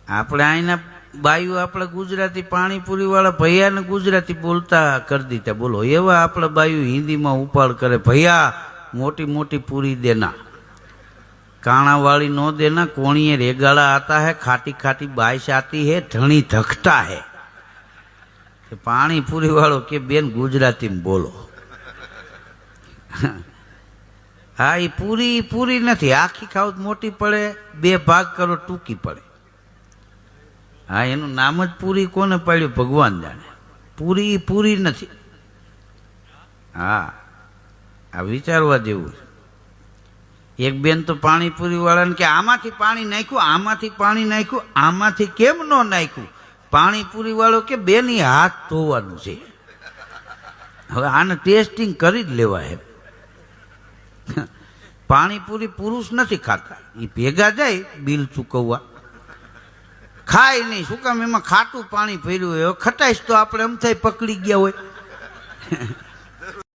આપણે અહીંના બાયુ આપણે ગુજરાતી પાણીપુરી વાળા ભૈયાને ગુજરાતી બોલતા કરી દીધા. બોલો એવા આપણે બાયુ હિન્દીમાં ઉપાડ કરે, ભૈયા મોટી મોટી પૂરી દેના, काणा वाली नो देना, कोणिए रेगाड़ा आता है, खाटी खाटी बारिश आती है, धनी धकता है. पानी पूरी वालों के बेन गुजराती में बोलो. हाँ ये पूरी पूरी नहीं, आखी खाओ मोटी पड़े, बे भाग करो टूकी पड़े. हाँ एनु नाम ज पूरी कोने पड़्यु भगवान जाने. पूरी पूरी नहीं. हाँ आ विचारवा जेवुं. एक बेन तो पाणीपुरी वाला ने के आमाथी पाणी नाख्યું, आमाथी पाणी नाख्યું, आमाथी केम नो नाख्યું. पाणीपुरी वालों के बेन ही हाथ धोवानुं छे. हवे आने टेस्टिंग करी ज लेवा है. पाणीपुरी पुरुष नहीं खाता, ये भेगा जाए बिल चूकववा, खाय नहीं. શું કામ એમાં ખાટું પાણી ભર્યું હોય, ખટાઈશ તો આપણે એમ થાય પકડી ગયા હોય.